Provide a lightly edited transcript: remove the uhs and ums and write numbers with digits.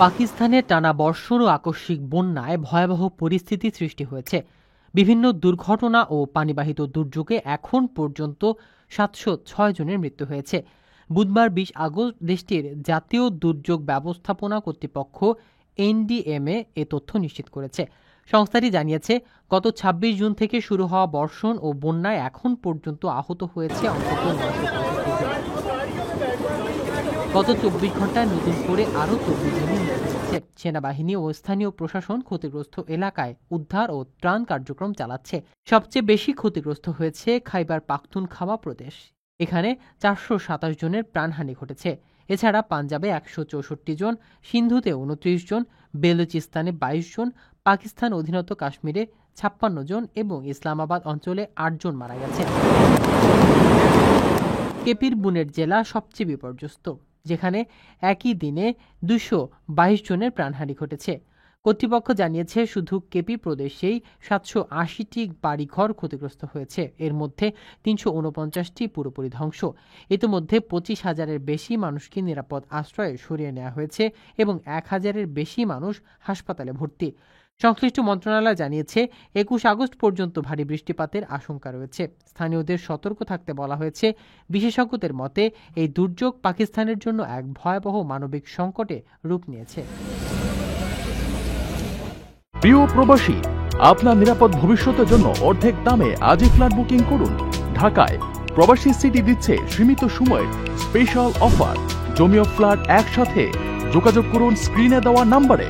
পাকিস্তানে টানা বর্ষণ ও আকস্মিক বন্যায় ভয়াবহ পরিস্থিতি সৃষ্টি হয়েছে। বিভিন্ন দুর্ঘটনা ও পানিবাহিত দুর্যোগে এখন পর্যন্ত ৭০৬ জনের মৃত্যু হয়েছে। বুধবার ২০ আগস্ট দেশটির জাতীয় দুর্যোগ ব্যবস্থাপনা কর্তৃপক্ষ এনডিএমএ এ তথ্য নিশ্চিত করেছে। সংস্থাটি জানিয়েছে, গত ২৬ জুন থেকে শুরু হওয়া বর্ষণ ও বন্যায় এখন পর্যন্ত আহত হয়েছে অন্তত ৯৬৫ জন। গত ২৪ ঘন্টায় নতুন করে আরও ২৪ জনের মৃত্যু হয়েছে। সেনাবাহিনী ও স্থানীয় প্রশাসন ক্ষতিগ্রস্ত এলাকায় উদ্ধার ও ত্রাণ কার্যক্রম চালাচ্ছে। সবচেয়ে বেশি ক্ষতিগ্রস্ত হয়েছে খাইবার পাখতুনখাওয়া প্রদেশ। এখানে ৪২৭ জনের প্রাণহানি ঘটেছে। এছাড়া পাঞ্জাবে ১৬৪ জন, সিন্ধুতে ২৯ জন, বেলুচিস্তানে ২২ জন, পাকিস্তান অধীনত কাশ্মীরে ৫৬ জন এবং ইসলামাবাদ অঞ্চলে ৮ জন মারা গেছেন। কেপির বুনের জেলা সবচেয়ে বিপর্যস্ত, যেখানে একই দিনে ২২২ জনের প্রাণহানি ঘটেছে। কর্তৃপক্ষ জানিয়েছে, শুধু কেপি প্রদেশেই ৭৮০টি বাড়িঘর ক্ষতিগ্রস্ত হয়েছে। এর মধ্যে ৩৪৯টি পুরোপুরি ধ্বংস। ইতিমধ্যে ২৫,০০০-এর বেশি মানুষকে নিরাপদ আশ্রয়ে সরিয়ে নেওয়া হয়েছে এবং ১,০০০-এর বেশি মানুষ হাসপাতালে ভর্তি। সংশ্লিষ্ট মন্ত্রণালয় জানিয়েছে, ২১ আগস্ট পর্যন্ত ভারী বৃষ্টিপাতের আশঙ্কা রয়েছে। স্থানীয়দের সতর্ক থাকতে বলা হয়েছে। বিশেষজ্ঞদের মতে, এই দুর্যোগ পাকিস্তানের জন্য এক ভয়াবহ মানবিক সংকটে রূপ নিয়েছে। প্রিয় প্রবাসী, আপনার নিরাপদ ভবিষ্যতের জন্য অর্ধেক দামে আজই ফ্ল্যাট বুকিং করুন। ঢাকায় প্রবাসী সিটি দিচ্ছে সীমিত সময়ের স্পেশাল অফার। জমি ও ফ্ল্যাট একসাথে। যোগাযোগ করুন স্ক্রিনে দেওয়া নম্বরে।